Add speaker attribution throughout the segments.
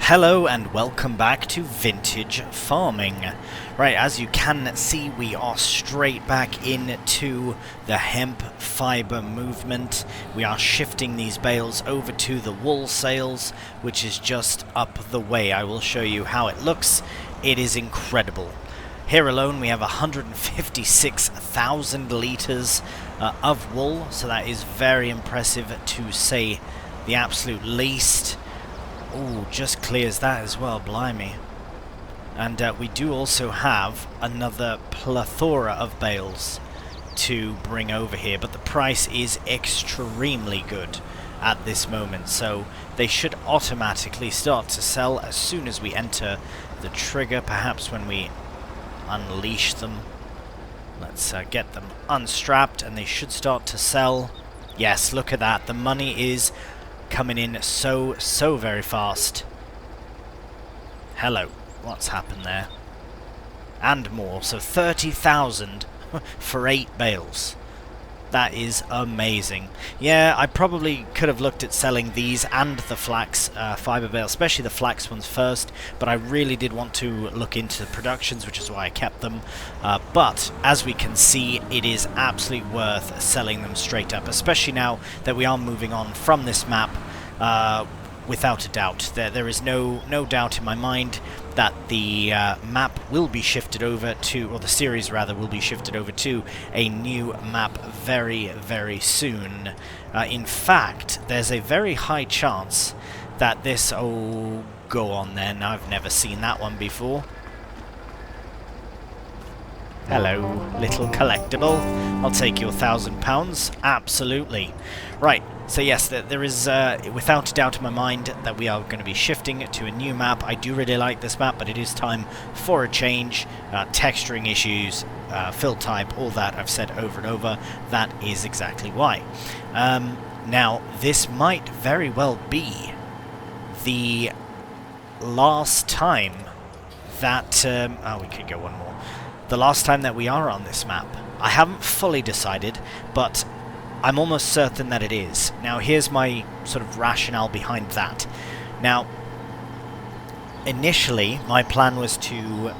Speaker 1: Hello and welcome back to Vintage Farming. Right, as you can see, we are straight back into the hemp fiber movement. We are shifting these bales over to the wool sales, which is just up the way. I will show you how it looks. It is incredible. Here alone we have 156,000 litres of wool, so that is very impressive to say the absolute least. Oh, just clears that as well, blimey. And we do also have another plethora of bales to bring over here, but the price is extremely good at this moment, so they should automatically start to sell as soon as we enter the trigger, perhaps when we unleash them. Let's get them unstrapped and they should start to sell. Yes, look at that, the money is coming in so very fast. Hello, what's happened there? And more, so 30,000 for 8 bales. That is amazing. Yeah, I probably could have looked at selling these and the flax fiber bales, especially the flax ones first, but I really did want to look into the productions, which is why I kept them. But as we can see, it is absolutely worth selling them straight up, especially now that we are moving on from this map. Without a doubt, there is no doubt in my mind that the map will be shifted over to, or the series rather, will be shifted over to a new map very soon. In fact, there's a very high chance that this... Oh, go on then, I've never seen that one before. Hello, little collectible. I'll take your £1,000, absolutely. Right, so yes, there is without a doubt in my mind that we are going to be shifting to a new map. I do really like this map, but it is time for a change. Texturing issues, fill type, all that I've said over and over. That is exactly why. Now, this might very well be the last time that... oh, we could go one more. The last time that we are on this map. I haven't fully decided, but I'm almost certain that it is. Now, here's my sort of rationale behind that. Now, initially, my plan was to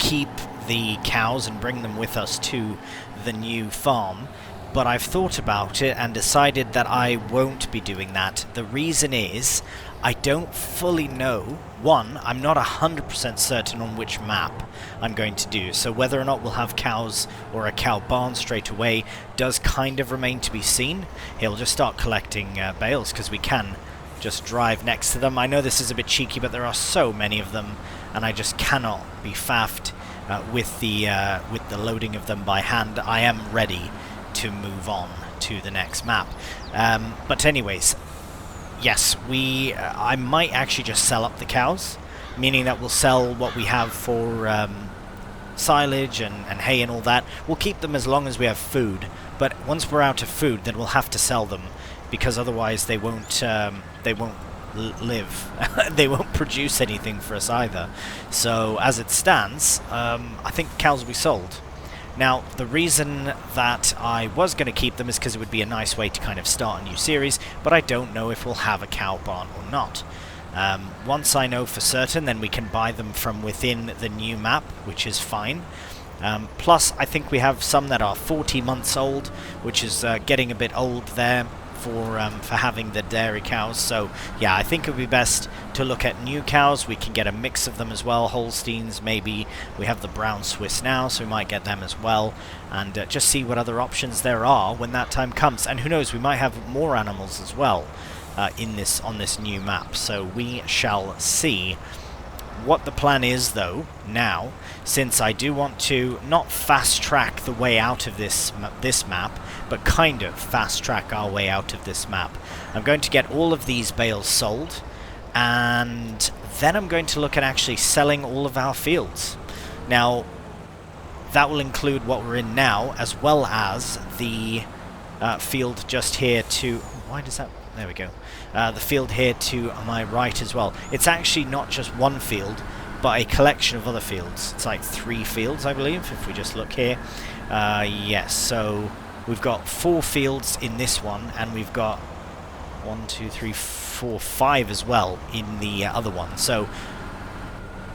Speaker 1: keep the cows and bring them with us to the new farm, but I've thought about it and decided that I won't be doing that. The reason is, I don't fully know. One, I'm not 100% certain on which map I'm going to do, so whether or not we'll have cows or a cow barn straight away does kind of remain to be seen. He'll just start collecting bales, because we can just drive next to them. I know this is a bit cheeky, but there are so many of them, and I just cannot be faffed with the loading of them by hand. I am ready to move on to the next map. But anyways, yes, I might actually just sell up the cows, meaning that we'll sell what we have for silage and hay and all that. We'll keep them as long as we have food, but once we're out of food, then we'll have to sell them, because otherwise they won't live. They won't produce anything for us either. So as it stands, I think cows will be sold. Now, the reason that I was going to keep them is because it would be a nice way to kind of start a new series, but I don't know if we'll have a cow barn or not. Once I know for certain, then we can buy them from within the new map, which is fine. Plus, I think we have some that are 40 months old, which is getting a bit old there for having the dairy cows. So yeah, I think it would be best to look at new cows. We can get a mix of them as well, Holsteins maybe. We have the brown Swiss now, so we might get them as well, and just see what other options there are when that time comes. And who knows, we might have more animals as well on this new map, so we shall see. What the plan is, though, now, since I do want to not fast-track the way out of this map, but kind of fast-track our way out of this map, I'm going to get all of these bales sold, and then I'm going to look at actually selling all of our fields. Now, that will include what we're in now, as well as the field just here to... Why does that... There we go. The field here to my right as well. It's actually not just one field, but a collection of other fields. It's like 3 fields, I believe, if we just look here. Yes, so we've got 4 fields in this one, and we've got 1, 2, 3, 4, 5 as well in the other one. So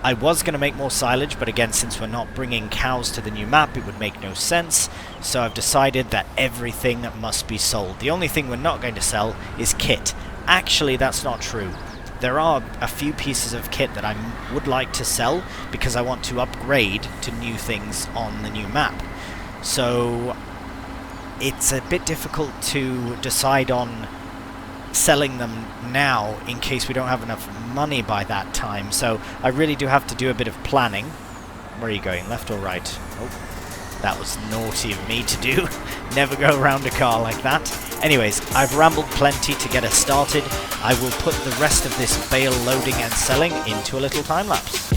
Speaker 1: I was going to make more silage, but again, since we're not bringing cows to the new map, it would make no sense. So I've decided that everything must be sold. The only thing we're not going to sell is kit. Actually, that's not true. There are a few pieces of kit that I would like to sell because I want to upgrade to new things on the new map. So it's a bit difficult to decide on selling them now in case we don't have enough money by that time. So I really do have to do a bit of planning. Where are you going, left or right? Oh, that was naughty of me to do. Never go around a car like that. Anyways, I've rambled plenty to get us started. I will put the rest of this bale loading and selling into a little time lapse.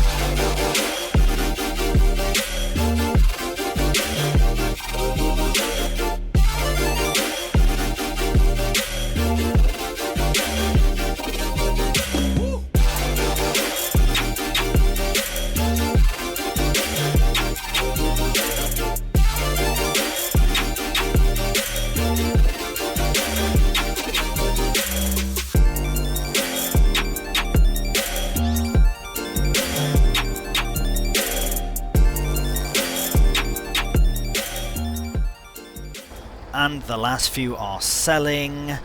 Speaker 1: And the last few are selling.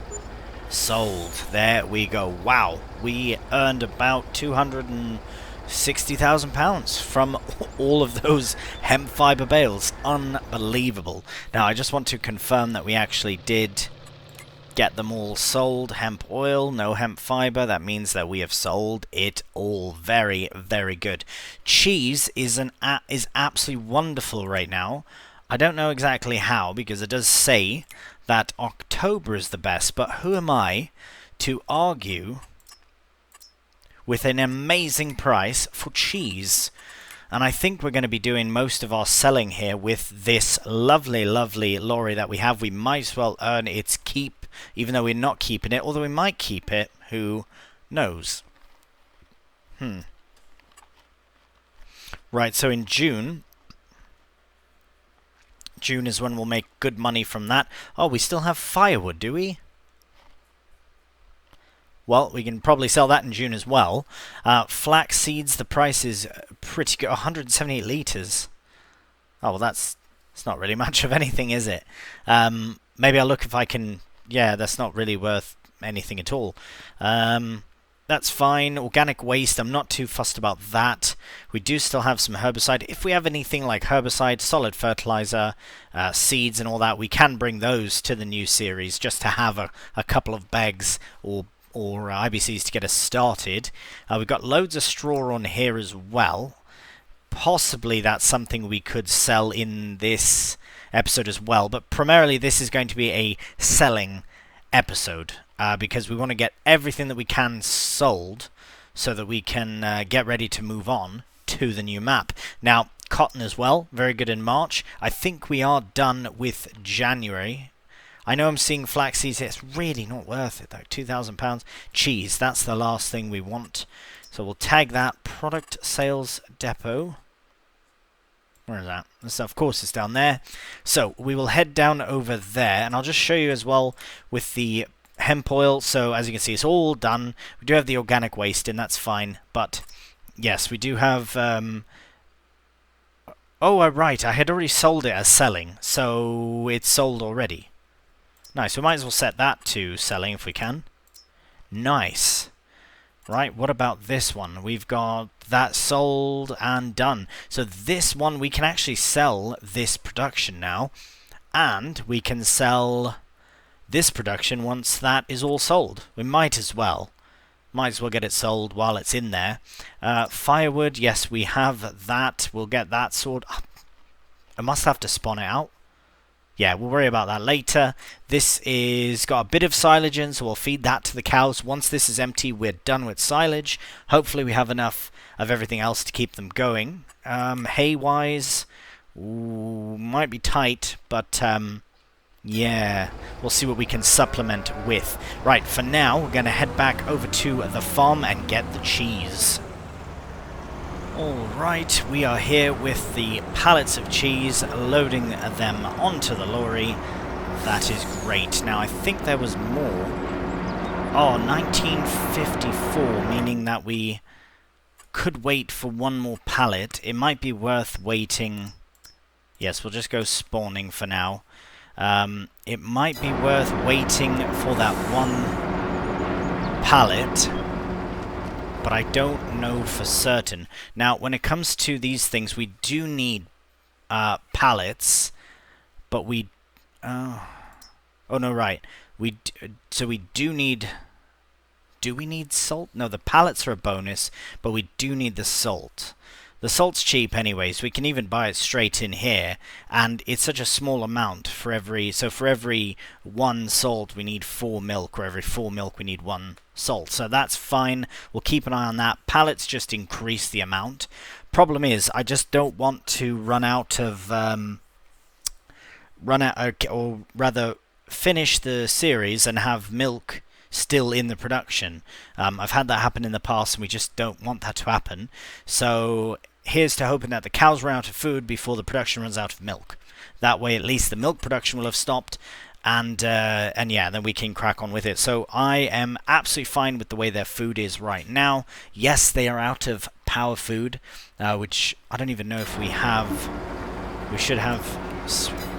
Speaker 1: Sold. There we go. Wow. We earned about £260,000 from all of those hemp fiber bales. Unbelievable. Now, I just want to confirm that we actually did get them all sold. Hemp oil, no hemp fiber. That means that we have sold it all. Very, very good. Cheese is absolutely wonderful right now. I don't know exactly how, because it does say that October is the best, but who am I to argue with an amazing price for cheese? And I think we're going to be doing most of our selling here with this lovely, lovely lorry that we have. We might as well earn its keep, even though we're not keeping it, although we might keep it. Who knows? Right, so in June is when we'll make good money from that. Oh, we still have firewood, do we? Well, we can probably sell that in June as well. Flax seeds, the price is pretty good. 178 litres. Oh, well, that's not really much of anything, is it? Maybe I'll look if I can... Yeah, that's not really worth anything at all. That's fine. Organic waste, I'm not too fussed about that. We do still have some herbicide. If we have anything like herbicide, solid fertilizer, seeds and all that, we can bring those to the new series just to have a couple of bags or IBCs to get us started. We've got loads of straw on here as well. Possibly that's something we could sell in this episode as well, but primarily this is going to be a selling episode. Because we want to get everything that we can sold so that we can get ready to move on to the new map. Now, cotton as well, very good in March. I think we are done with January. I know I'm seeing flax seeds. It's really not worth it, though. £2,000. Cheese, that's the last thing we want. So we'll tag that. Product Sales Depot. Where is that? So of course it's down there. So we will head down over there, and I'll just show you as well with the hemp oil. So as you can see, it's all done. We do have the organic waste in, that's fine. But yes, we do have... Oh, right, I had already sold it as selling, so it's sold already. Nice, we might as well set that to selling if we can. Nice. Right, what about this one? We've got that sold and done. So this one, we can actually sell this production now. And we can sell this production once that is all sold. We might as well. Might as well get it sold while it's in there. Firewood, yes, we have that. We'll get that sorted. I must have to spawn it out. Yeah, we'll worry about that later. This is got a bit of silage in, so we'll feed that to the cows. Once this is empty, we're done with silage. Hopefully we have enough of everything else to keep them going. Hay-wise, might be tight, but yeah, we'll see what we can supplement with. Right, for now, we're going to head back over to the farm and get the cheese. Alright, we are here with the pallets of cheese, loading them onto the lorry. That is great. Now, I think there was more Oh, 1954, meaning that we could wait for one more pallet. It might be worth waiting. Yes, we'll just go spawning for now. It might be worth waiting for that one pallet, but I don't know for certain. Now, when it comes to these things, we do need pallets, but we... oh no, right. So we do need... Do we need salt? No, the pallets are a bonus, but we do need the salt. The salt's cheap anyways. We can even buy it straight in here, and it's such a small amount for every... So for every 1 salt, we need 4 milk, or every 4 milk, we need 1 salt. So that's fine. We'll keep an eye on that. Pallets just increase the amount. Problem is, I just don't want to run out of... or rather, finish the series and have milk still in the production. I've had that happen in the past, and we just don't want that to happen. So here's to hoping that the cows run out of food before the production runs out of milk. That way, at least the milk production will have stopped, and yeah, then we can crack on with it. So I am absolutely fine with the way their food is right now. Yes, they are out of power food, which I don't even know if we have. We should have.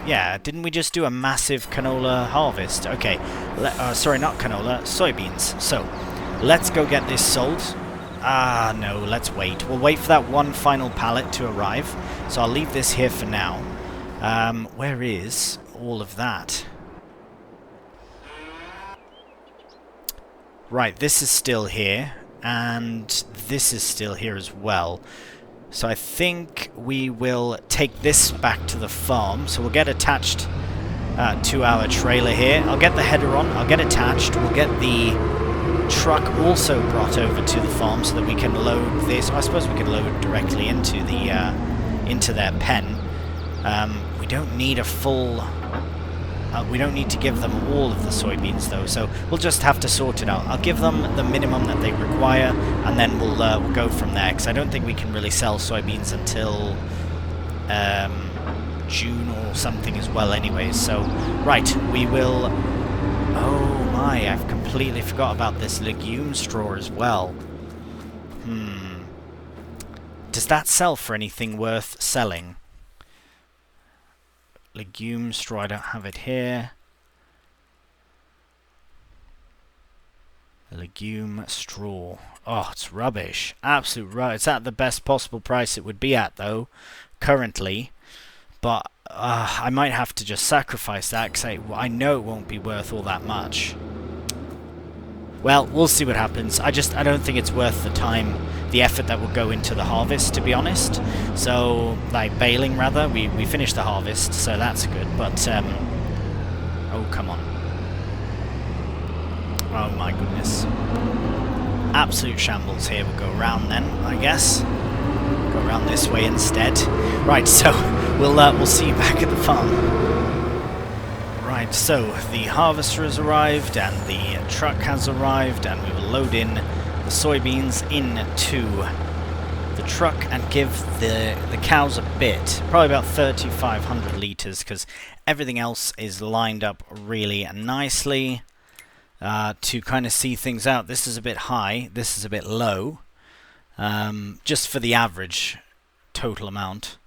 Speaker 1: Yeah, didn't we just do a massive canola harvest? Okay, sorry, not canola, soybeans. So, let's go get this sold. Ah, no, let's wait. We'll wait for that one final pallet to arrive. So I'll leave this here for now. Where is all of that? Right, this is still here, and this is still here as well. So I think we will take this back to the farm. So we'll get attached to our trailer here. I'll get the header on. I'll get attached. We'll get the truck also brought over to the farm so that we can load this. I suppose we can load directly into their pen. We don't need a full... we don't need to give them all of the soybeans though, so we'll just have to sort it out. I'll give them the minimum that they require, and then we'll go from there, because I don't think we can really sell soybeans until June or something as well anyways. So, right, we will... Oh my, I've completely forgot about this legume straw as well. Does that sell for anything worth selling? Legume straw, I don't have it here. Legume straw. Oh, it's rubbish. Absolute rubbish. It's at the best possible price it would be at, though, currently. But I might have to just sacrifice that, because I know it won't be worth all that much. Well, we'll see what happens. I don't think it's worth the time, the effort that will go into the harvest, to be honest. So, like, baling, rather. We finished the harvest, so that's good. But, oh, come on. Oh, my goodness. Absolute shambles here. We'll go around then, I guess. Go around this way instead. Right, so, we'll see you back at the farm. Right, so the harvester has arrived and the truck has arrived, and we will load in the soybeans into the truck and give the cows a bit, probably about 3,500 litres, because everything else is lined up really nicely to kind of see things out. This is a bit high, this is a bit low, just for the average total amount.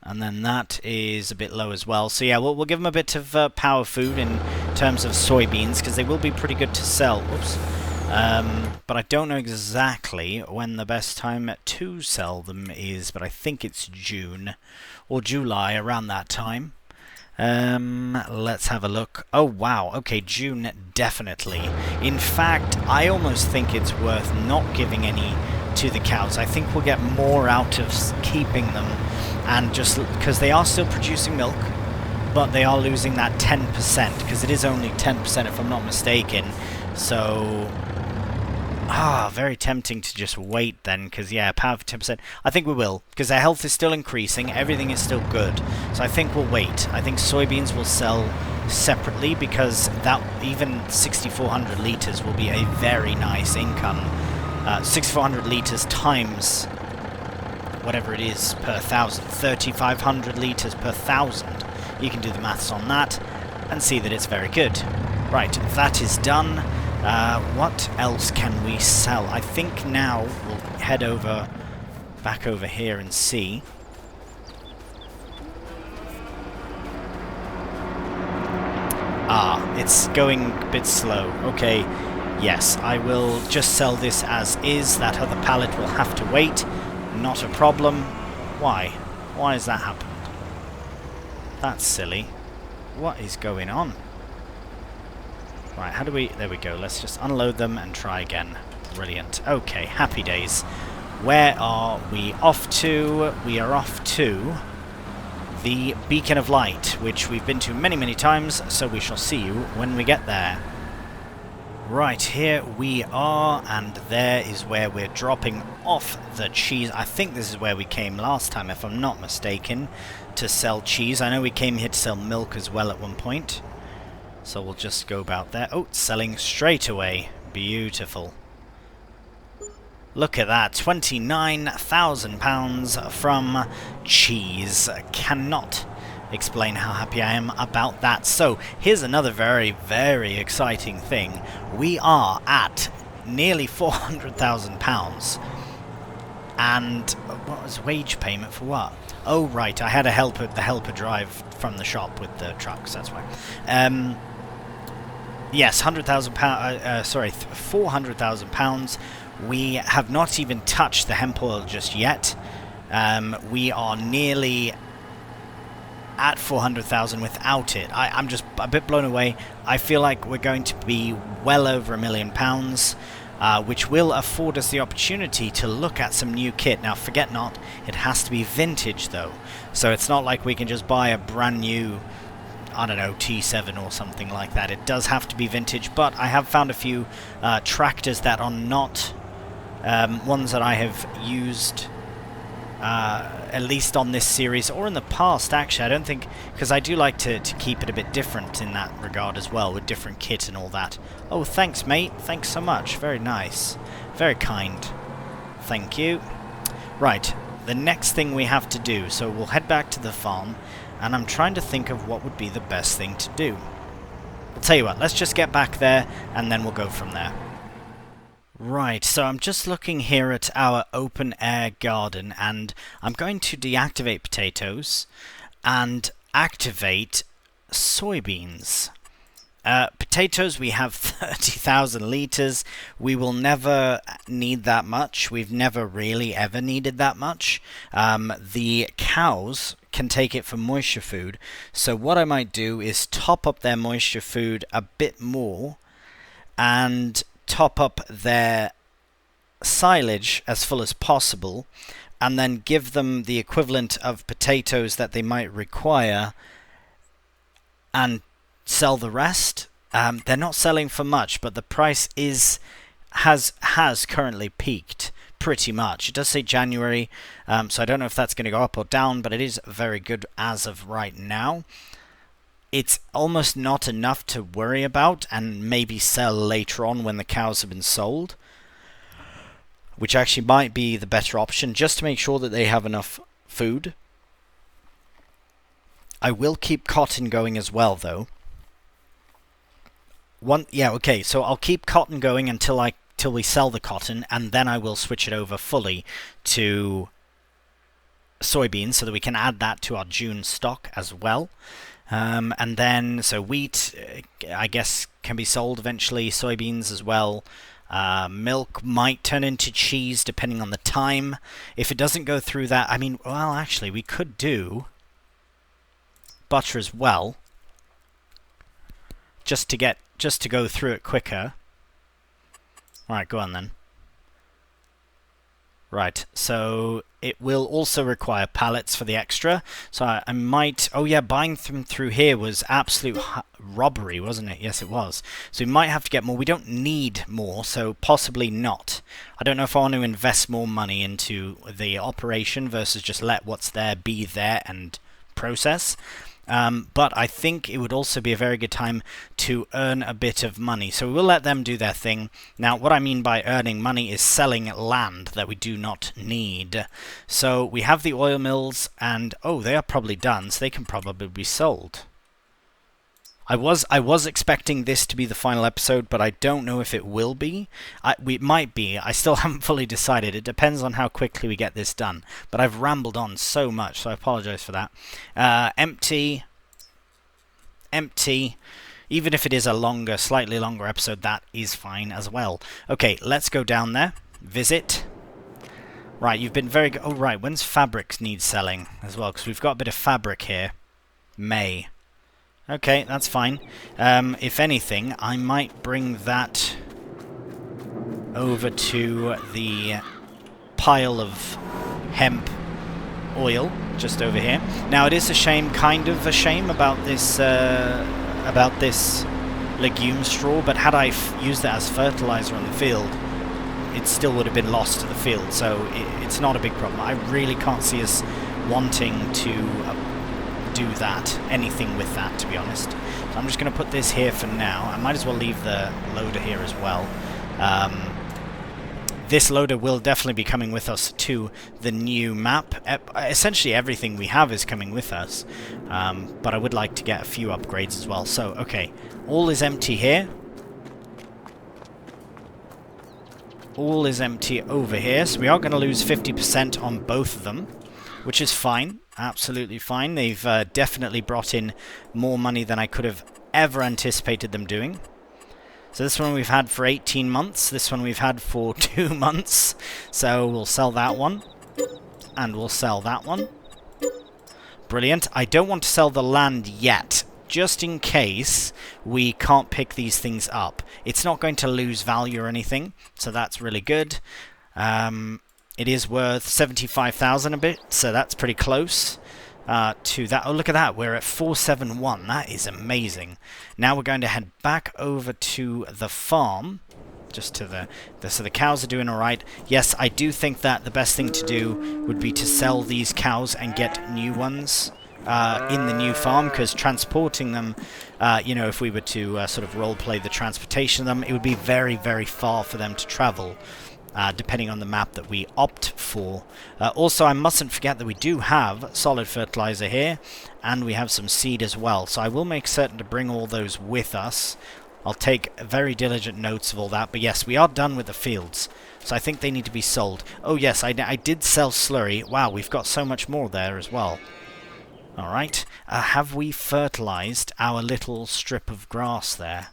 Speaker 1: And then that is a bit low as well. So yeah, we'll give them a bit of power food in terms of soybeans, because they will be pretty good to sell. Whoops. But I don't know exactly when the best time to sell them is, but I think it's June or July, around that time. Let's have a look. Oh wow, okay, June definitely. In fact, I almost think it's worth not giving any to the cows. I think we'll get more out of keeping them, and just because they are still producing milk, but they are losing that 10%, because it is only 10% if I'm not mistaken. So very tempting to just wait then, because yeah, power for 10%. I think we will, because their health is still increasing, everything is still good. So I think we'll wait. I think soybeans will sell separately, because that even 6,400 litres will be a very nice income. 6,400 litres times whatever it is per 1,000, 3,500 litres per 1,000. You can do the maths on that and see that it's very good. Right, that is done. What else can we sell? I think now we'll head over, back over here and see. Ah, it's going a bit slow. Okay, yes, I will just sell this as is. That other pallet will have to wait. Not a problem. Why? Why has that happened? That's silly. What is going on? Right, how do we... There we go. Let's just unload them and try again. Brilliant. Okay, happy days. Where are we off to? We are off to the Beacon of Light, which we've been to many, many times, so we shall see you when we get there. Right, here we are, and there is where we're dropping off the cheese. I think this is where we came last time, if I'm not mistaken, to sell cheese. I know we came here to sell milk as well at one point. So we'll just go about there. Oh, selling straight away. Beautiful. Look at that, £29,000 from cheese. Cannot explain how happy I am about that. So, here's another very, very exciting thing. We are at nearly £400,000. And what was wage payment for what? Oh, right, I had the helper drive from the shop with the trucks, that's why. Yes, £400,000. We have not even touched the hemp oil just yet. We are nearly at 400,000 without it. I'm just a bit blown away. I feel like we're going to be well over £1 million, which will afford us the opportunity to look at some new kit. Now, forget not, it has to be vintage though. So it's not like we can just buy a brand new, I don't know, T7 or something like that. It does have to be vintage, but I have found a few tractors that are not ones that I have used at least on this series, or in the past actually. I don't think, because I do like to keep it a bit different in that regard as well, with different kit and all that. Oh, thanks mate, thanks so much, very nice, very kind, thank you. Right, the next thing we have to do, so we'll head back to the farm, and I'm trying to think of what would be the best thing to do. I'll tell you what, let's just get back there, and then we'll go from there. Right, so I'm just looking here at our open-air garden, and I'm going to deactivate potatoes and activate soybeans. Potatoes, we have 30,000 litres. We will never need that much. We've never really ever needed that much. The cows can take it for moisture food, so what I might do is top up their moisture food a bit more and top up their silage as full as possible, and then give them the equivalent of potatoes that they might require and sell the rest. They're not selling for much, but the price has currently peaked pretty much. It does say January, so I don't know if that's going to go up or down, but it is very good as of right now. It's almost not enough to worry about and maybe sell later on when the cows have been sold, which actually might be the better option, just to make sure that they have enough food. I will keep cotton going as well, though. Okay, so I'll keep cotton going until we sell the cotton, and then I will switch it over fully to soybeans so that we can add that to our June stock as well. And then, so wheat, I guess, can be sold eventually, soybeans as well. Milk might turn into cheese depending on the time. If it doesn't go through that, I mean, well, actually, we could do butter as well, just to go through it quicker. Alright, go on then. Right, so it will also require pallets for the extra, so I might... Oh yeah, buying them through here was absolute robbery, wasn't it? Yes, it was. So we might have to get more. We don't need more, so possibly not. I don't know if I want to invest more money into the operation versus just let what's there be there and process. But I think it would also be a very good time to earn a bit of money. So we'll let them do their thing. Now, what I mean by earning money is selling land that we do not need. So we have the oil mills, and oh, they are probably done, so they can probably be sold. I was expecting this to be the final episode, but I don't know if it will be. It might be. I still haven't fully decided. It depends on how quickly we get this done. But I've rambled on so much, so I apologize for that. Empty. Empty. Even if it is a longer, slightly longer episode, that is fine as well. Okay, let's go down there. Visit. Right, you've been very good. Oh, right, when's fabrics need selling as well? Because we've got a bit of fabric here. May. Okay, that's fine. If anything, I might bring that over to the pile of hemp oil just over here. Now, it is a shame, kind of a shame about this legume straw, but had I used that as fertilizer on the field, it still would have been lost to the field, so it's not a big problem. I really can't see us wanting to do that, anything with that, to be honest. So I'm just going to put this here for now. I might as well leave the loader here as well. This loader will definitely be coming with us to the new map. Essentially everything we have is coming with us, but I would like to get a few upgrades as well. So, okay, all is empty here. All is empty over here, so we are going to lose 50% on both of them, which is fine. Absolutely fine. They've definitely brought in more money than I could have ever anticipated them doing. So this one we've had for 18 months. This one we've had for 2 months. So we'll sell that one. And we'll sell that one. Brilliant. I don't want to sell the land yet, just in case we can't pick these things up. It's not going to lose value or anything, so that's really good. It is worth 75,000 a bit, so that's pretty close to that. Oh, look at that. We're at 471. That is amazing. Now we're going to head back over to the farm, just to so the cows are doing all right. Yes, I do think that the best thing to do would be to sell these cows and get new ones in the new farm, because transporting them, you know, if we were to sort of role-play the transportation of them, it would be very, very far for them to travel. Depending on the map that we opt for. Also, I mustn't forget that we do have solid fertilizer here, and we have some seed as well. So I will make certain to bring all those with us. I'll take very diligent notes of all that. But yes, we are done with the fields, so I think they need to be sold. Oh yes, I did sell slurry. Wow, we've got so much more there as well. Alright, have we fertilized our little strip of grass there?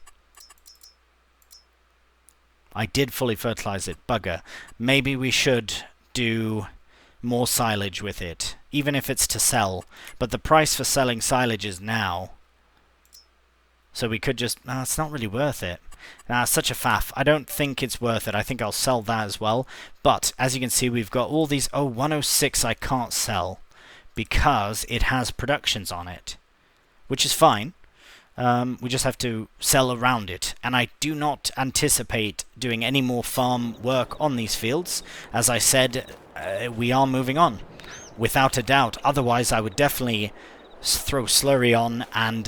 Speaker 1: I did fully fertilize it, bugger. Maybe we should do more silage with it, even if it's to sell. But the price for selling silage is now. So we could just... it's not really worth it. Such a faff. I don't think it's worth it. I think I'll sell that as well. But, as you can see, we've got all these... Oh, 106 I can't sell, because it has productions on it, which is fine. We just have to sell around it, and I do not anticipate doing any more farm work on these fields. As I said, we are moving on, without a doubt. Otherwise, I would definitely throw slurry on and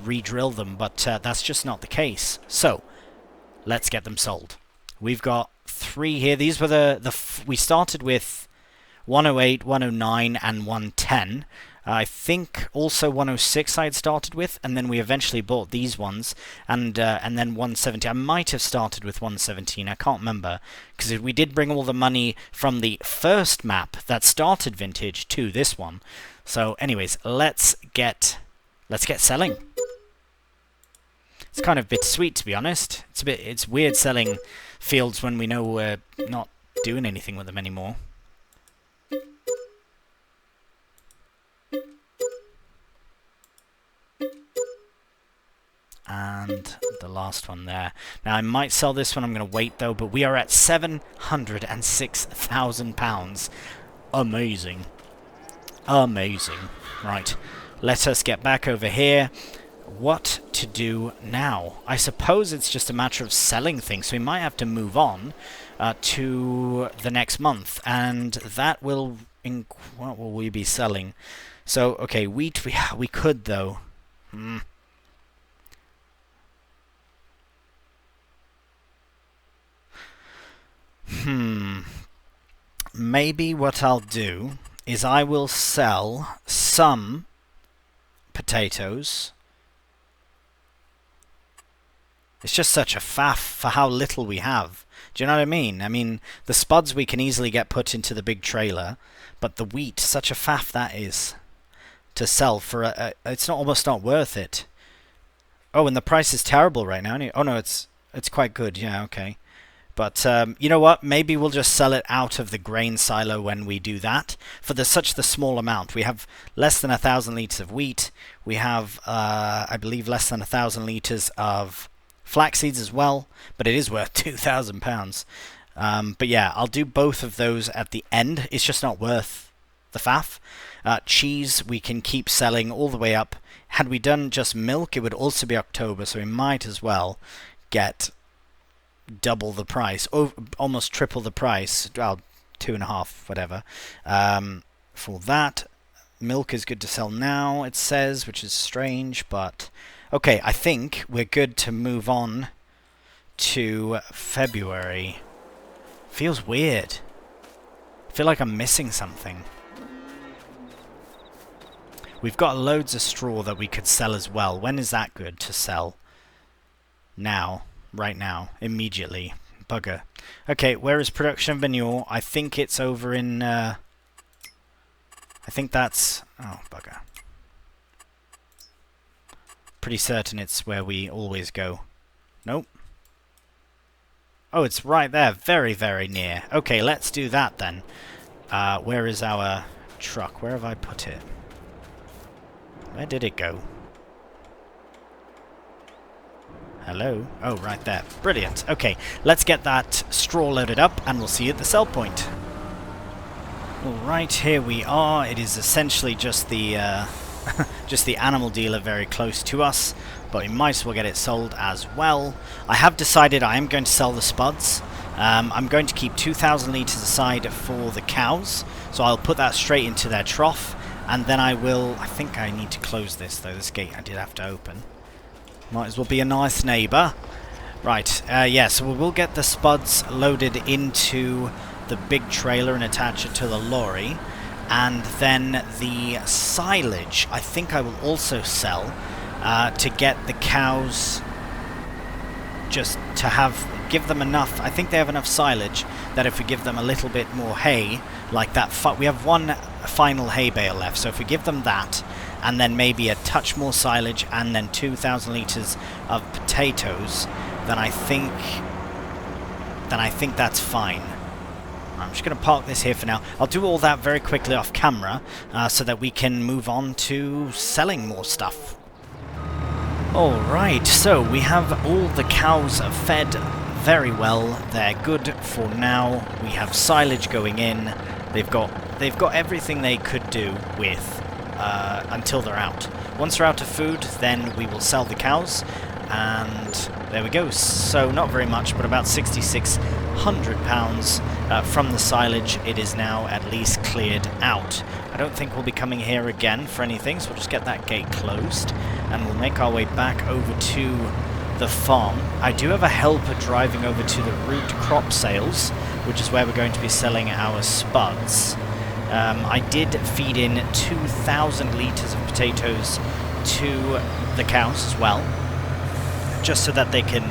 Speaker 1: re-drill them, but that's just not the case. So, let's get them sold. We've got 3 here. These were we started with 108, 109, and 110. I think also 106 I had started with, and then we eventually bought these ones, and then 170. I might have started with 117, I can't remember, because we did bring all the money from the first map that started Vintage to this one. So anyways, let's get selling. It's kind of bittersweet, to be honest. It's weird selling fields when we know we're not doing anything with them anymore. And the last one there. Now, I might sell this one. I'm going to wait, though. But we are at £706,000. Amazing. Amazing. Right. Let us get back over here. What to do now? I suppose it's just a matter of selling things. So we might have to move on to the next month. And that will... What will we be selling? So, okay, wheat. We could, though. Maybe what I'll do is I will sell some potatoes It's just such a faff for how little we have. Do you know what I mean? I mean, the spuds we can easily get put into the big trailer, but the wheat, such a faff that is to sell for it's not almost not worth it. Oh, and the price is terrible right now. Oh no, it's quite good. Yeah, okay. But you know what? Maybe we'll just sell it out of the grain silo when we do that. For such the small amount, we have less than 1,000 liters of wheat. We have, I believe, less than 1,000 liters of flax seeds as well. But it is worth £2,000. But yeah, I'll do both of those at the end. It's just not worth the faff. Cheese we can keep selling all the way up. Had we done just milk, it would also be October, so we might as well get double the price, or almost triple the price, well, 2.5, whatever, for that. Milk is good to sell now, it says, which is strange, but okay, I think we're good to move on to February. Feels weird. I feel like I'm missing something. We've got loads of straw that we could sell as well. When is that good to sell? Now. Right now. Immediately. Bugger. Okay, where is production of manure? I think it's over in... I think that's... Oh, bugger. Pretty certain it's where we always go. Nope. Oh, it's right there. Very, very near. Okay, let's do that then. Where is our truck? Where have I put it? Where did it go? Hello? Oh, right there. Brilliant. Okay, let's get that straw loaded up and we'll see you at the sell point. Alright, here we are. It is essentially just the just the animal dealer very close to us, but we might as well get it sold as well. I have decided I am going to sell the spuds. I'm going to keep 2,000 litres aside for the cows, so I'll put that straight into their trough, and then I will... I think I need to close this, though. This gate I did have to open. Might as well be a nice neighbour. Right, yeah, so we will get the spuds loaded into the big trailer and attach it to the lorry. And then the silage, I think I will also sell to get the cows, just to give them enough. I think they have enough silage that if we give them a little bit more hay, like that, we have one final hay bale left, so if we give them that, and then maybe a touch more silage, and then 2,000 litres of potatoes, then I think that's fine. I'm just going to park this here for now. I'll do all that very quickly off camera, so that we can move on to selling more stuff. Alright, so we have all the cows fed very well. They're good for now. We have silage going in. They've got everything they could do with until they're out. Once they're out of food, then we will sell the cows, and there we go. So not very much, but about £6,600 from the silage. It is now at least cleared out. I don't think we'll be coming here again for anything, so we'll just get that gate closed, and we'll make our way back over to the farm. I do have a helper driving over to the root crop sales, which is where we're going to be selling our spuds. I did feed in 2,000 litres of potatoes to the cows as well, just so that they can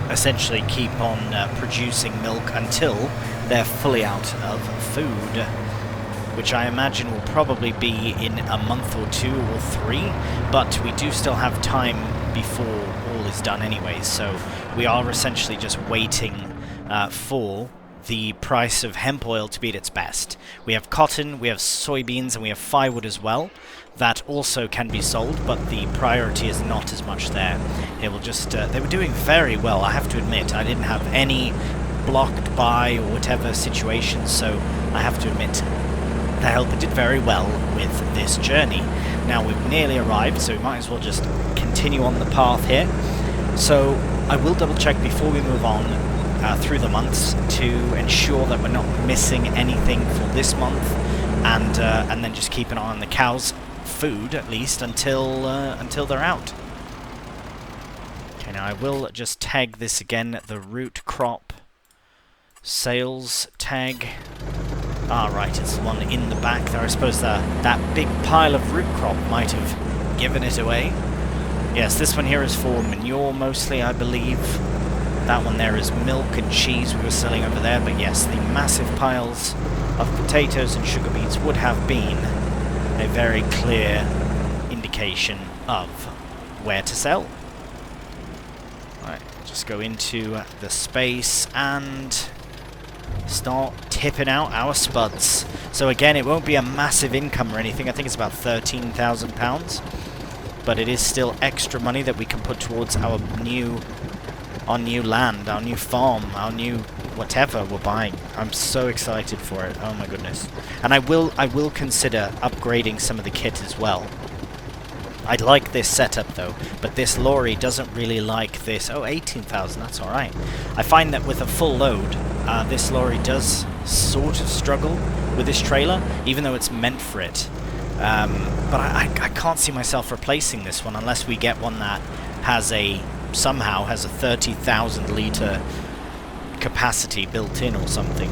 Speaker 1: essentially keep on producing milk until they're fully out of food, which I imagine will probably be in a month or 2 or 3, but we do still have time before all is done anyway, so we are essentially just waiting for the price of hemp oil to be at its best. We have cotton, we have soybeans, and we have firewood as well. That also can be sold, but the priority is not as much there. It will just... they were doing very well, I have to admit. I didn't have any blocked by or whatever situation, so I have to admit the helper did very well with this journey. Now we've nearly arrived, so we might as well just continue on the path here. So I will double check before we move on through the months to ensure that we're not missing anything for this month, and then just keep an eye on the cows' food at least until they're out. Okay, now I will just tag this again, the root crop sales tag. Ah, right, it's the one in the back there. I suppose that big pile of root crop might have given it away. Yes, this one here is for manure mostly, I believe. That one there is milk and cheese we were selling over there, but yes, the massive piles of potatoes and sugar beets would have been a very clear indication of where to sell. Right, just go into the space and start tipping out our spuds. So again, it won't be a massive income or anything. I think it's about £13,000, but it is still extra money that we can put towards our new land, our new farm, our new whatever we're buying. I'm so excited for it. Oh my goodness. And I will consider upgrading some of the kit as well. I like this setup though, but this lorry doesn't really like this. Oh, 18,000, that's alright. I find that with a full load, this lorry does sort of struggle with this trailer, even though it's meant for it. But I can't see myself replacing this one unless we get one that has somehow has a 30,000 litre capacity built in or something.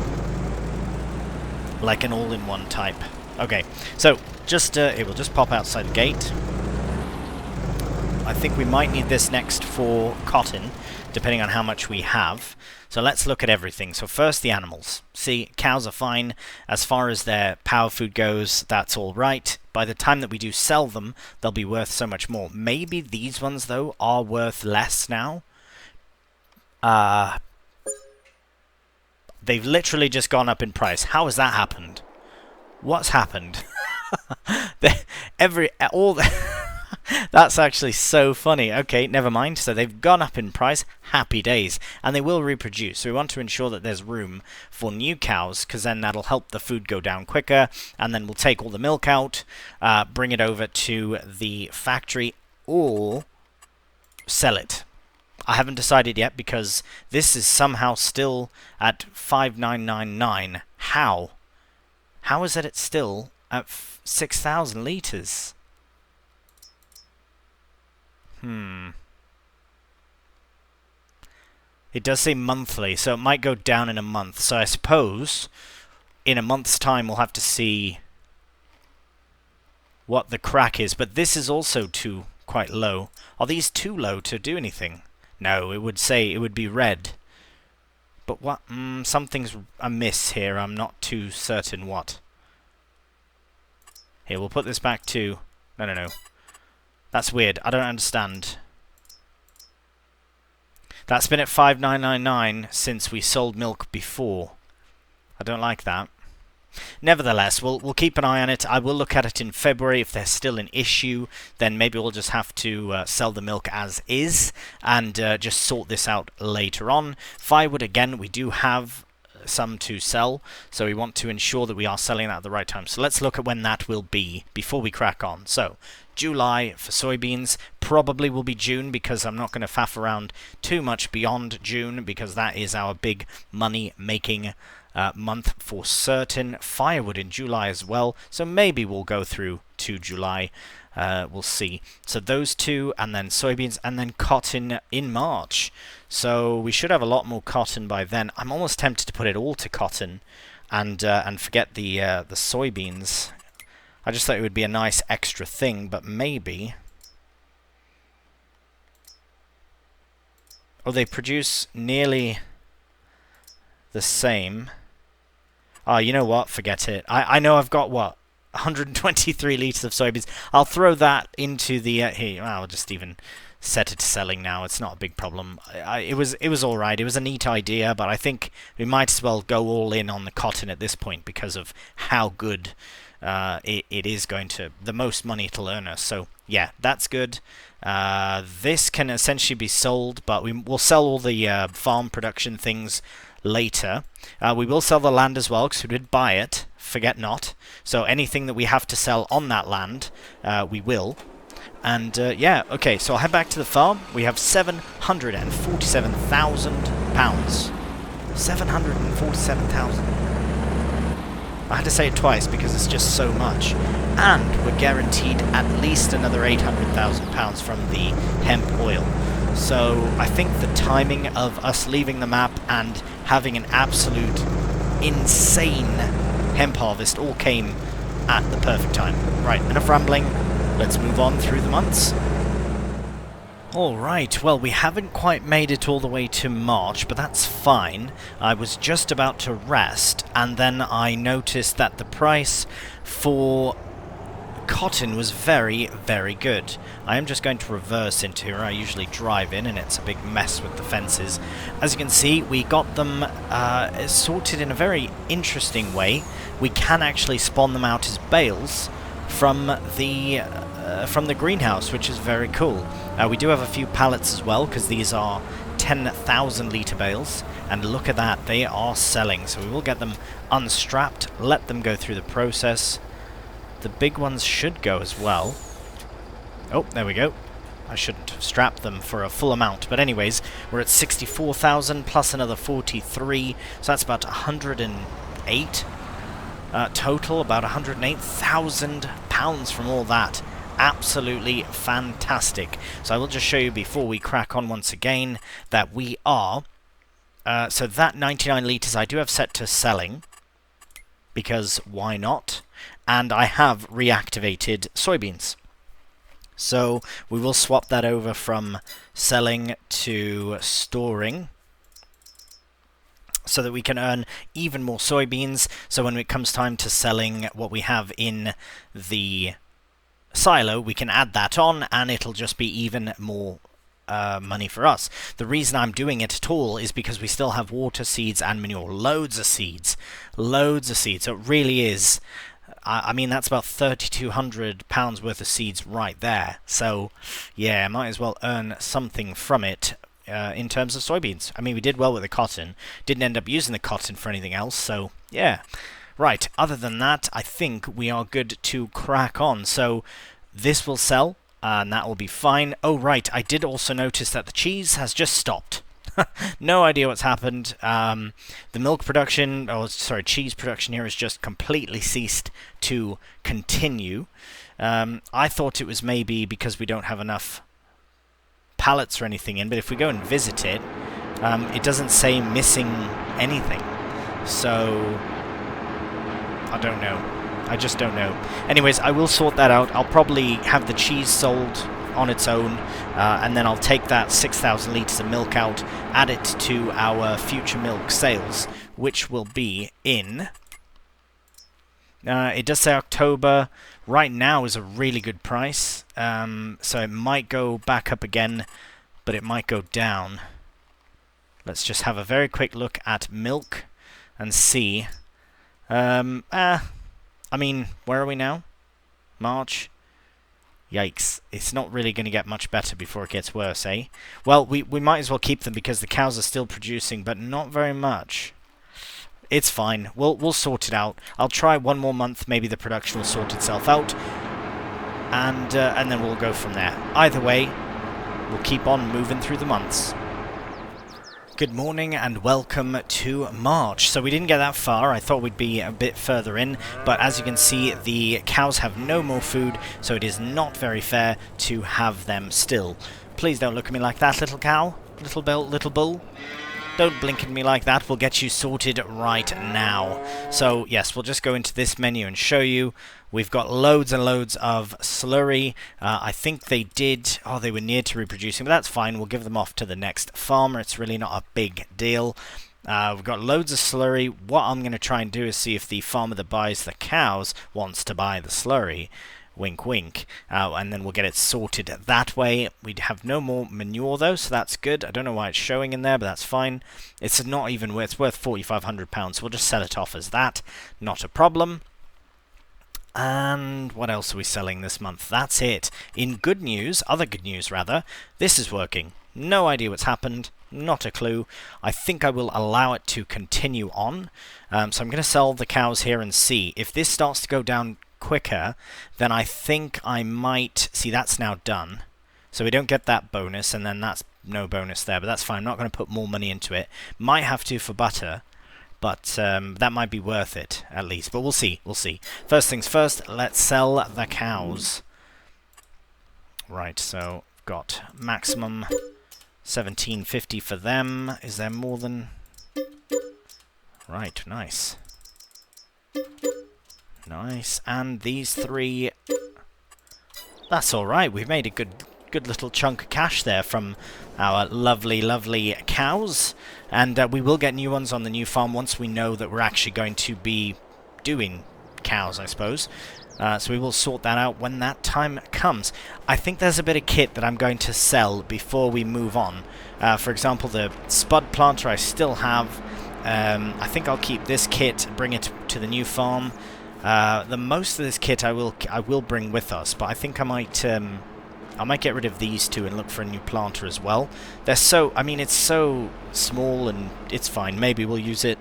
Speaker 1: Like an all-in-one type. Okay, so it will just pop outside the gate. I think we might need this next for cotton, depending on how much we have. So let's look at everything. So first, the animals. See, cows are fine. As far as their power food goes, that's all right. By the time that we do sell them, they'll be worth so much more. Maybe these ones, though, are worth less now. They've literally just gone up in price. How has that happened? What's happened? That's actually so funny. Okay, never mind. So they've gone up in price. Happy days. And they will reproduce. So we want to ensure that there's room for new cows, because then that'll help the food go down quicker. And then we'll take all the milk out, bring it over to the factory, or sell it. I haven't decided yet, because this is somehow still at 5,999. How? How is it still at 6,000 litres? It does say monthly, so it might go down in a month. So I suppose in a month's time we'll have to see what the crack is. But this is also quite low. Are these too low to do anything? No, it would say it would be red. But what? Something's amiss here. I'm not too certain what. Here, we'll put this back to... No. That's weird. I don't understand. That's been at 5,999 since we sold milk before. I don't like that. Nevertheless, we'll keep an eye on it. I will look at it in February. If there's still an issue, then maybe we'll just have to sell the milk as is and just sort this out later on. Firewood, again, we do have some to sell, so we want to ensure that we are selling that at the right time. So let's look at when that will be before we crack on. So July for soybeans, probably will be June, because I'm not going to faff around too much beyond June, because that is our big money making month for certain. Firewood in July as well, so maybe we'll go through to July. We'll see. So those two, and then soybeans, and then cotton in March. So we should have a lot more cotton by then. I'm almost tempted to put it all to cotton and forget the soybeans. I just thought it would be a nice extra thing, but maybe... Oh, they produce nearly the same. Oh, you know what? Forget it. I know I've got, what, 123 litres of soybeans. I'll throw that into the... here, I'll just even set it to selling now. It's not a big problem. It was all right. It was a neat idea, but I think we might as well go all in on the cotton at this point because of how good it is going to... the most money it'll earn us. So, yeah, that's good. This can essentially be sold, but we'll sell all the farm production things later. We will sell the land as well, because we did buy it, forget not. So anything that we have to sell on that land, we will. And yeah, okay, so I'll head back to the farm. We have £747,000. 747,000. I had to say it twice because it's just so much. And we're guaranteed at least another £800,000 from the hemp oil. So I think the timing of us leaving the map and having an absolute insane hemp harvest all came at the perfect time. Right, enough rambling. Let's move on through the months. Alright, well, we haven't quite made it all the way to March, but that's fine. I was just about to rest, and then I noticed that the price for cotton was very, very good. I am just going to reverse into here. I usually drive in, and it's a big mess with the fences. As you can see, we got them sorted in a very interesting way. We can actually spawn them out as bales from the greenhouse, which is very cool. We do have a few pallets as well, because these are 10,000 litre bales, and look at that, they are selling. So we will get them unstrapped, let them go through the process. The big ones should go as well. Oh, there we go. I shouldn't have strapped them for a full amount, but anyways, we're at 64,000 plus another 43, so that's about 108 total, about 108,000 pounds from all that. Absolutely fantastic. So I will just show you before we crack on once again that we are, so that 99 litres I do have set to selling, because why not? And I have reactivated soybeans. So we will swap that over from selling to storing, so that we can earn even more soybeans. So when it comes time to selling what we have in the silo, we can add that on, and it'll just be even more money for us. The reason I'm doing it at all is because we still have water, seeds, and manure. Loads of seeds. Loads of seeds. So it really is. I mean, that's about £3,200 worth of seeds right there. So, yeah, might as well earn something from it in terms of soybeans. I mean, we did well with the cotton. Didn't end up using the cotton for anything else, so, yeah. Right, other than that, I think we are good to crack on. So this will sell, and that will be fine. Oh, right, I did also notice that the cheese has just stopped. No idea what's happened. The milk production, or sorry, cheese production here has just completely ceased to continue. I thought it was maybe because we don't have enough pallets or anything in, but if we go and visit it, it doesn't say missing anything. So I don't know. I just don't know. Anyways, I will sort that out. I'll probably have the cheese sold on its own, and then I'll take that 6,000 litres of milk out, add it to our future milk sales, which will be in... it does say October. Right now is a really good price, so it might go back up again, but it might go down. Let's just have a very quick look at milk and see... I mean, where are we now? March? Yikes. It's not really going to get much better before it gets worse, eh? Well, we might as well keep them because the cows are still producing, but not very much. It's fine. We'll sort it out. I'll try one more month. Maybe the production will sort itself out. And then we'll go from there. Either way, we'll keep on moving through the months. Good morning and welcome to March. So we didn't get that far. I thought we'd be a bit further in, but as you can see, the cows have no more food, so it is not very fair to have them still. Please don't look at me like that, little cow. Little bull. Don't blink at me like that. We'll get you sorted right now. So yes, we'll just go into this menu and show you. We've got loads and loads of slurry. I think they did... Oh, they were near to reproducing, but that's fine. We'll give them off to the next farmer. It's really not a big deal. We've got loads of slurry. What I'm going to try and do is see if the farmer that buys the cows wants to buy the slurry. Wink, wink. And then we'll get it sorted that way. We have no more manure, though, so that's good. I don't know why it's showing in there, but that's fine. It's not even worth... It's worth £4,500, so we'll just sell it off as that. Not a problem. And what else are we selling this month? That's it. In good news, other good news rather, this is working. No idea what's happened, not a clue. I think I will allow it to continue on. So I'm going to sell the cows here and see. If this starts to go down quicker, then I think I might... See, that's now done. So we don't get that bonus, and then that's no bonus there, but that's fine. I'm not going to put more money into it. Might have to for butter. But that might be worth it, at least. But we'll see, we'll see. First things first, let's sell the cows. Right, so got maximum 1750 for them. Is there more than... Right, nice. Nice, and these three... That's alright, we've made a good little chunk of cash there from our lovely, lovely cows. And we will get new ones on the new farm once we know that we're actually going to be doing cows, I suppose. So we will sort that out when that time comes. I think there's a bit of kit that I'm going to sell before we move on. For example, the spud planter I still have. I think I'll keep this kit, bring it to the new farm. The most of this kit I will bring with us, but I think I might get rid of these two and look for a new planter as well. They're so, I mean, it's so small and it's fine. Maybe we'll use it.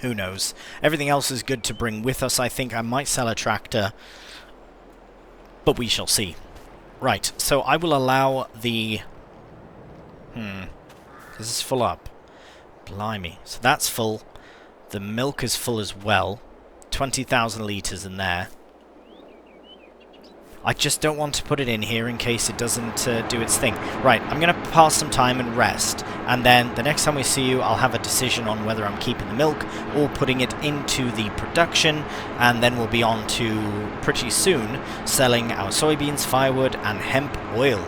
Speaker 1: Who knows? Everything else is good to bring with us. I think I might sell a tractor, but we shall see. Right, so I will allow the... Is this full up? Blimey. So that's full. The milk is full as well. 20,000 litres in there. I just don't want to put it in here in case it doesn't do its thing. Right, I'm going to pass some time and rest, and then the next time we see you, I'll have a decision on whether I'm keeping the milk or putting it into the production, and then we'll be on to, pretty soon, selling our soybeans, firewood, and hemp oil.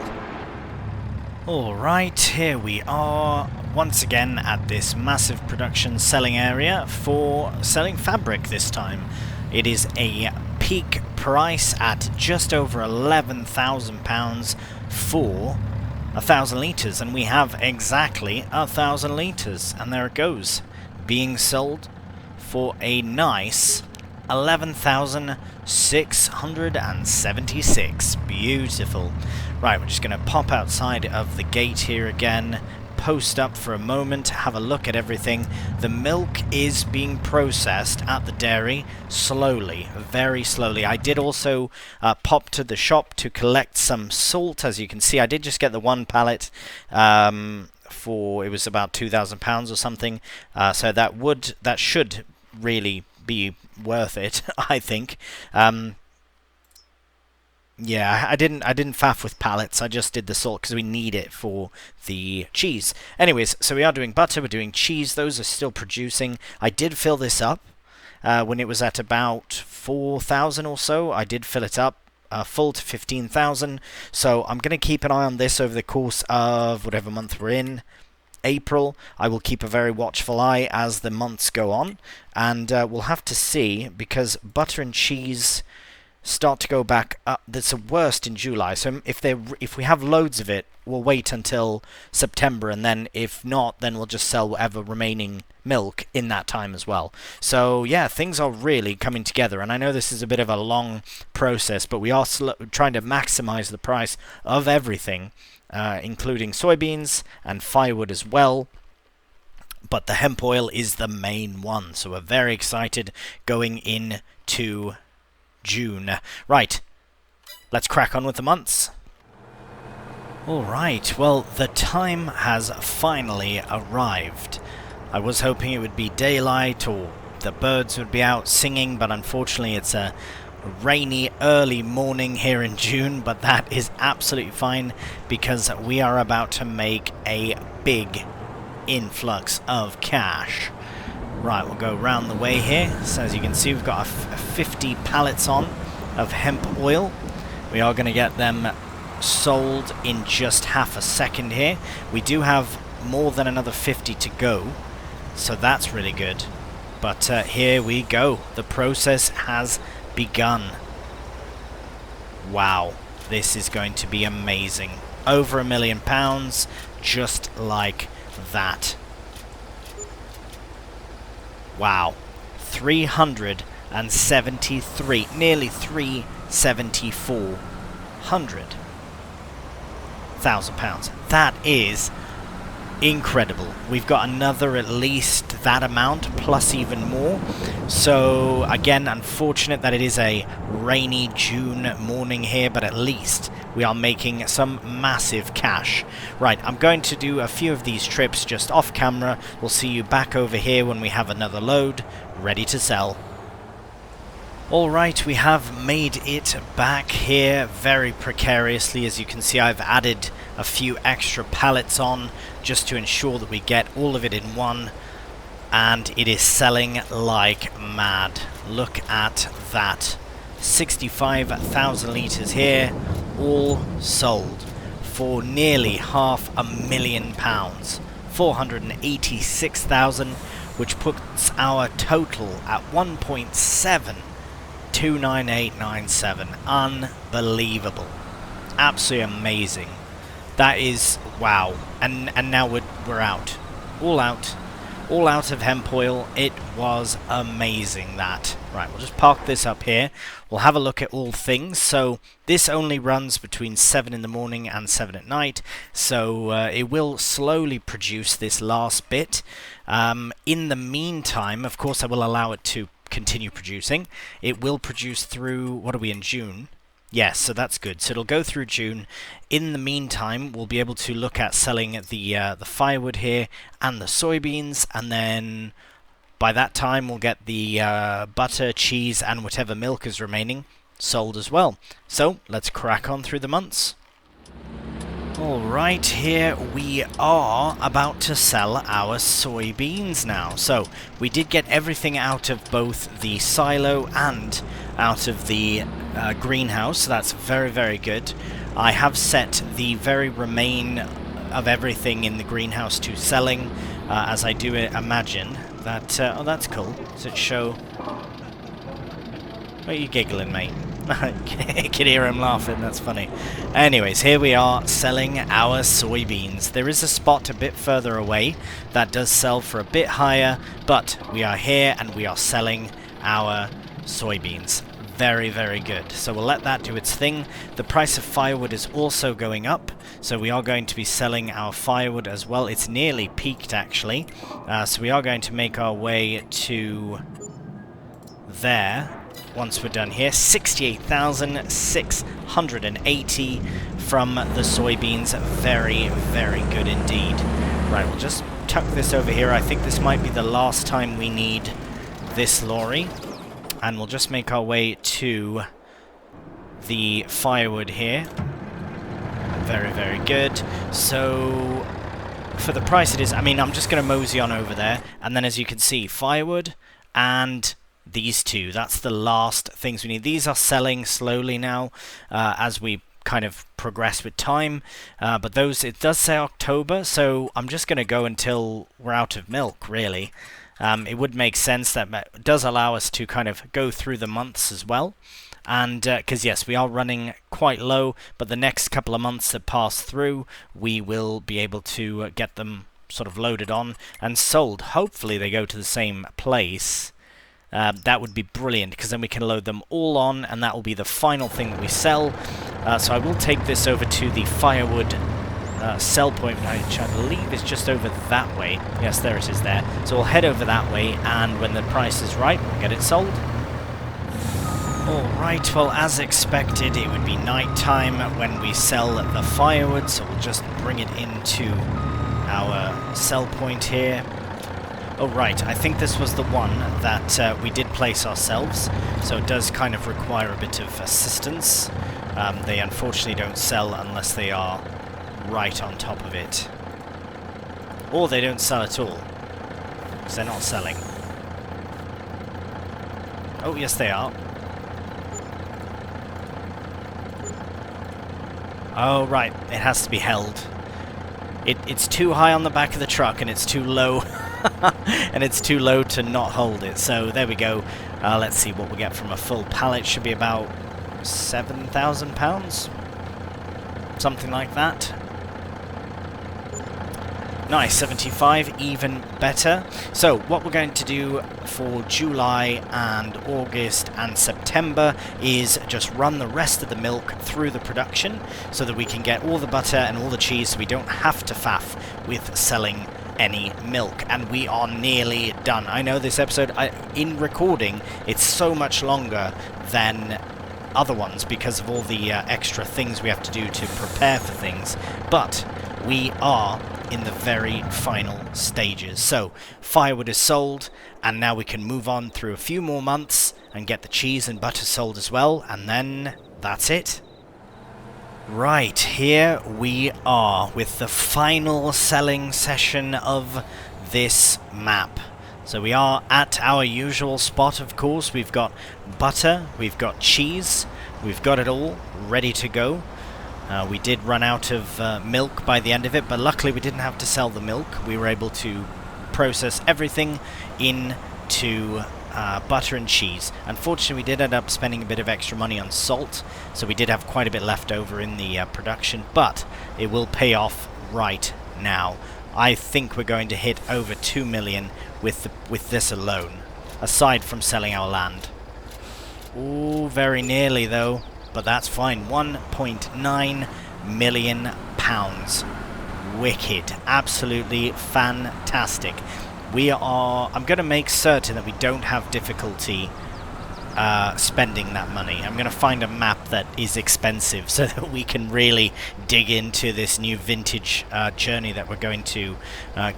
Speaker 1: Alright, here we are, once again at this massive production selling area for selling fabric this time. It is a peak price at just over £11,000 for 1,000 litres, and we have exactly 1,000 litres, and there it goes, being sold for a nice 11,676. Beautiful. Right, we're just going to pop outside of the gate here again, post up for a moment, have a look at everything. The milk is being processed at the dairy slowly, very slowly. I did also pop to the shop to collect some salt. As you can see, I did just get the one pallet for, it was about £2,000 or something, so that should really be worth it, I think. Yeah, I didn't faff with pallets. I just did the salt because we need it for the cheese. Anyways, so we are doing butter, we're doing cheese. Those are still producing. I did fill this up when it was at about 4,000 or so. I did fill it up full to 15,000. So I'm going to keep an eye on this over the course of whatever month we're in. April. I will keep a very watchful eye as the months go on. And we'll have to see, because butter and cheese start to go back up. That's the worst in July. So if we have loads of it, we'll wait until September, and then if not, then we'll just sell whatever remaining milk in that time as well. So yeah, things are really coming together, and I know this is a bit of a long process, but we are trying to maximize the price of everything, including soybeans and firewood as well. But the hemp oil is the main one, so we're very excited going into June. Right, let's crack on with the months. Alright, well, the time has finally arrived. I was hoping it would be daylight or the birds would be out singing, but unfortunately it's a rainy early morning here in June, but that is absolutely fine because we are about to make a big influx of cash. Right, we'll go round the way here. So as you can see, we've got 50 pallets on of hemp oil. We are going to get them sold in just half a second here. We do have more than another 50 to go, so that's really good. But here we go. The process has begun. Wow, this is going to be amazing. Over £1 million, just like that. Wow, 373, nearly 374,000 pounds. That is incredible. We've got another at least that amount, plus even more. So again, unfortunate that it is a rainy June morning here, but at least we are making some massive cash. Right, I'm going to do a few of these trips just off camera. We'll see you back over here when we have another load ready to sell. Alright, we have made it back here very precariously. As you can see, I've added a few extra pallets on just to ensure that we get all of it in one, and it is selling like mad. Look at that. 65,000 litres here, all sold. for nearly £500,000, 486,000, which puts our total at 1.729897. Unbelievable, absolutely amazing. That is wow. And now we're out, all out of hemp oil. It was amazing, that. Right, we'll just park this up here. We'll have a look at all things. So this only runs between 7 in the morning and 7 at night, so it will slowly produce this last bit. In the meantime, of course, I will allow it to continue producing. It will produce through, what are we in, June? Yes, so that's good. So it'll go through June. In the meantime, we'll be able to look at selling the firewood here and the soybeans, and then by that time we'll get the butter, cheese, and whatever milk is remaining sold as well. So let's crack on through the months. Alright, here we are about to sell our soybeans now. So we did get everything out of both the silo and out of the greenhouse, so that's very, very good. I have set the very remain of everything in the greenhouse to selling, as I do imagine that... oh, that's cool. Does it show... What are you giggling, mate? I can hear him laughing, that's funny. Anyways, here we are selling our soybeans. There is a spot a bit further away that does sell for a bit higher, but we are here and we are selling our soybeans. Very, very good. So we'll let that do its thing. The price of firewood is also going up, so we are going to be selling our firewood as well. It's nearly peaked, actually. So we are going to make our way to there. Once we're done here, 68,680 from the soybeans. Very, very good indeed. Right, we'll just tuck this over here. I think this might be the last time we need this lorry. And we'll just make our way to the firewood here. Very, very good. So, for the price it is, I mean, I'm just going to mosey on over there. And then as you can see, firewood and... these two, that's the last things we need. These are selling slowly now as we kind of progress with time, but those, it does say October, so I'm just going to go until we're out of milk, really. It would make sense. That does allow us to kind of go through the months as well, and because yes, we are running quite low, but the next couple of months that pass through, we will be able to get them sort of loaded on and sold. Hopefully they go to the same place. That would be brilliant, because then we can load them all on, and that will be the final thing that we sell. So I will take this over to the firewood sell point, which I believe is just over that way. Yes, there it is there. So we'll head over that way, and when the price is right, we'll get it sold. Alright, well, as expected, it would be night time when we sell the firewood, so we'll just bring it into our sell point here. Oh right, I think this was the one that we did place ourselves, so it does kind of require a bit of assistance. They unfortunately don't sell unless they are right on top of it. Or they don't sell at all, because they're not selling. Oh yes they are. Oh right, it has to be held. It's too high on the back of the truck and it's too low. And it's too low to not hold it. So there we go. Let's see what we get from a full pallet. Should be about £7,000, something like that. Nice, 75, even better. So what we're going to do for July and August and September is just run the rest of the milk through the production so that we can get all the butter and all the cheese, so we don't have to faff with selling any milk. And we are nearly done. I know this episode, in recording, it's so much longer than other ones because of all the extra things we have to do to prepare for things, but we are in the very final stages. So firewood is sold, and now we can move on through a few more months and get the cheese and butter sold as well, and then that's it. Right, here we are with the final selling session of this map. So we are at our usual spot, of course. We've got butter, we've got cheese, we've got it all ready to go. We did run out of milk by the end of it, but luckily we didn't have to sell the milk. We were able to process everything into butter and cheese. Unfortunately, we did end up spending a bit of extra money on salt, so we did have quite a bit left over in the production, but it will pay off right now. I think we're going to hit over 2 million with this alone, aside from selling our land. Ooh, very nearly though, but that's fine. 1.9 million pounds. Wicked. Absolutely fantastic. I'm going to make certain that we don't have difficulty spending that money. I'm going to find a map that is expensive so that we can really dig into this new vintage journey that we're going to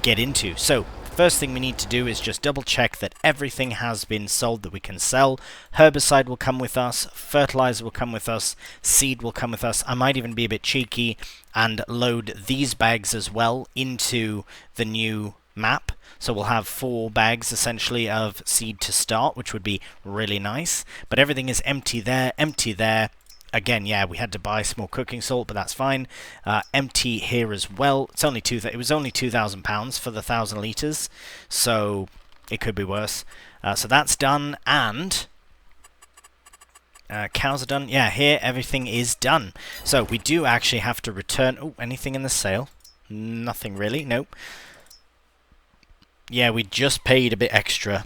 Speaker 1: get into. So, first thing we need to do is just double check that everything has been sold that we can sell. Herbicide will come with us, fertilizer will come with us, seed will come with us. I might even be a bit cheeky and load these bags as well into the new map. So we'll have 4 bags essentially of seed to start, which would be really nice. But everything is empty there, empty there. Again, yeah, we had to buy some more cooking salt, but that's fine. Empty here as well. It's only it was only £2,000 for the 1,000 litres, so it could be worse. So that's done, and cows are done. Yeah, here everything is done. So we do actually have to return. Oh, anything in the sale? Nothing really. Nope. Yeah, we just paid a bit extra.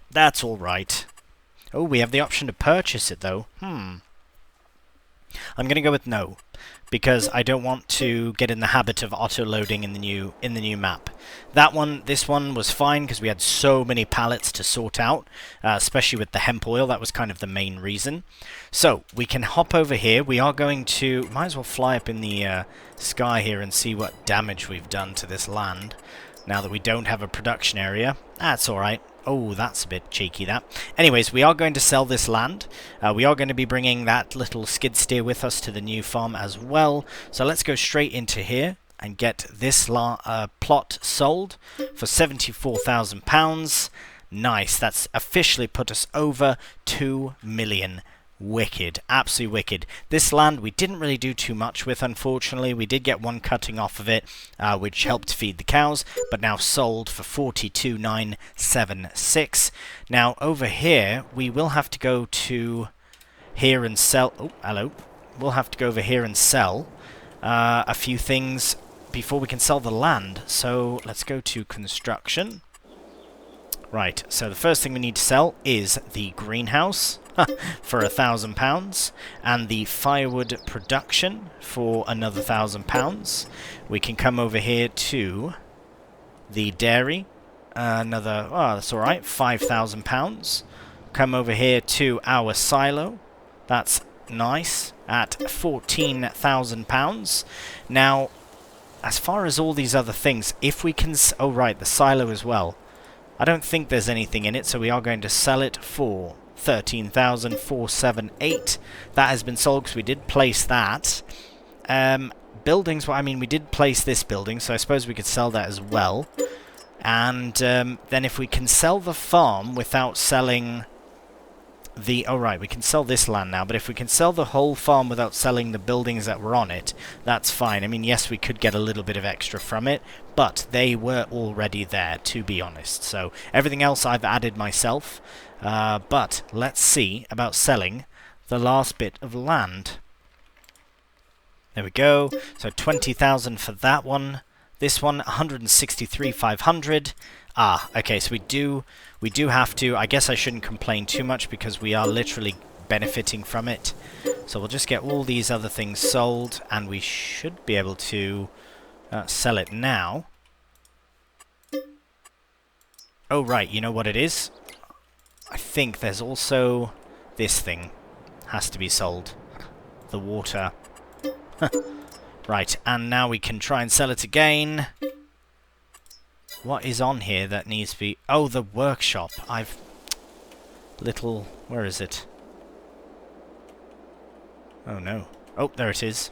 Speaker 1: That's all right. Oh, we have the option to purchase it though. I'm going to go with no, because I don't want to get in the habit of auto-loading in the new map. This one was fine because we had so many pallets to sort out, especially with the hemp oil. That was kind of the main reason. So we can hop over here. We are going to might as well fly up in the sky here and see what damage we've done to this land. Now that we don't have a production area. That's alright. Oh, that's a bit cheeky, that. Anyways, we are going to sell this land. We are going to be bringing that little skid steer with us to the new farm as well. So let's go straight into here and get this plot sold for £74,000. Nice. That's officially put us over 2 million. Wicked. Absolutely wicked. This land we didn't really do too much with, unfortunately. We did get one cutting off of it, which helped feed the cows, but now sold for 42,976. Now, over here, we will have to go to here and sell... Oh, hello. We'll have to go over here and sell a few things before we can sell the land. So, let's go to construction. Right, so the first thing we need to sell is the greenhouse for £1,000 and the firewood production for another £1,000. We can come over here to the dairy, another, oh, that's alright, £5,000. Come over here to our silo, that's nice, at £14,000. Now, as far as all these other things, if we can, oh right, the silo as well. I don't think there's anything in it, so we are going to sell it for 13,478. That has been sold because we did place that. Buildings, well, I mean, we did place this building, so I suppose we could sell that as well. And then if we can sell the farm without selling the... Oh, right, we can sell this land now, but if we can sell the whole farm without selling the buildings that were on it, that's fine. I mean, yes, we could get a little bit of extra from it, but they were already there, to be honest. So everything else I've added myself, but let's see about selling the last bit of land. There we go. So 20,000 for that one. This one, 163,500. Ah, okay, so we do have to... I guess I shouldn't complain too much because we are literally benefiting from it. So we'll just get all these other things sold, and we should be able to sell it now. Oh, right, you know what it is? I think there's also... this thing has to be sold. The water. Right, and now we can try and sell it again. What is on here that needs to be... Oh, the workshop. Where is it? Oh, no. Oh, there it is.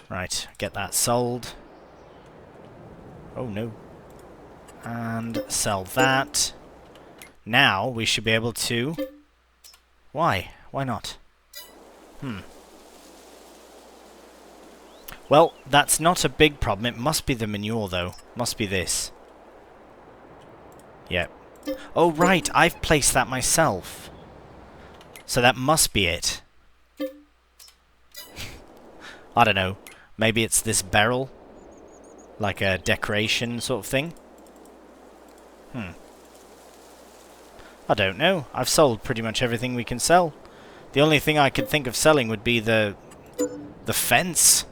Speaker 1: Right, get that sold. Oh, no. And sell that. Now, we should be able to... Why? Why not? Well, that's not a big problem. It must be the manure, though. Must be this. Yep. Oh, right. I've placed that myself. So that must be it. I don't know. Maybe it's this barrel? Like a decoration sort of thing? I don't know. I've sold pretty much everything we can sell. The only thing I could think of selling would be the fence.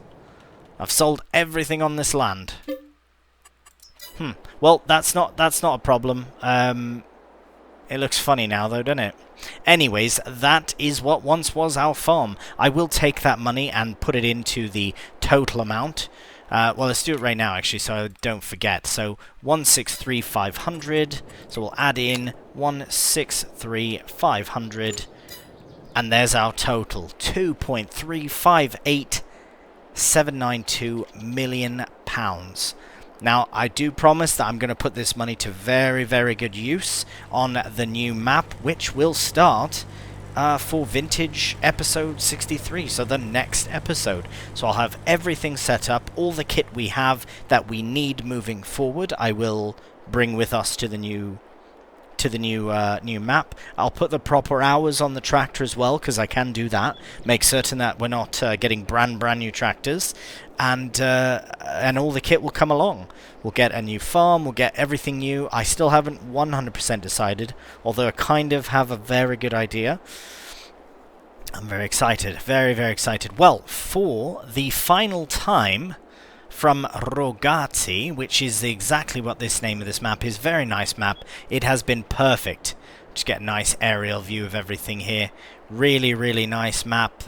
Speaker 1: I've sold everything on this land. Well, that's not a problem. It looks funny now, though, doesn't it? Anyways, that is what once was our farm. I will take that money and put it into the total amount. Well, let's do it right now, actually, so I don't forget. So, 163,500. So we'll add in 163,500. And there's our total. 2.358792 million pounds. Now, I do promise that I'm going to put this money to very, very good use on the new map, which will start for Vintage episode 63, so the next episode. So I'll have everything set up, all the kit we have that we need moving forward, I will bring with us to the new new map. I'll put the proper hours on the tractor as well, because I can do that. Make certain that we're not getting brand new tractors, and all the kit will come along. We'll get a new farm, we'll get everything new. I still haven't 100% decided, although I kind of have a very good idea. I'm very excited, very, very excited. Well, for the final time from Rogati, which is exactly what this name of this map is. Very nice map. It has been perfect. Just get a nice aerial view of everything here. Really, really nice map.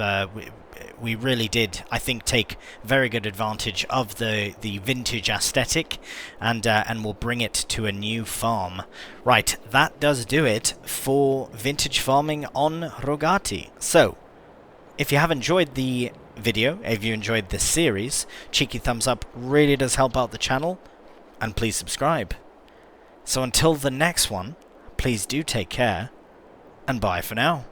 Speaker 1: We really did, I think, take very good advantage of the vintage aesthetic, and we'll bring it to a new farm. Right, that does do it for vintage farming on Rogati. So, if you have enjoyed the video, if you enjoyed this series, cheeky thumbs up really does help out the channel, and please subscribe. So until the next one, please do take care, and bye for now.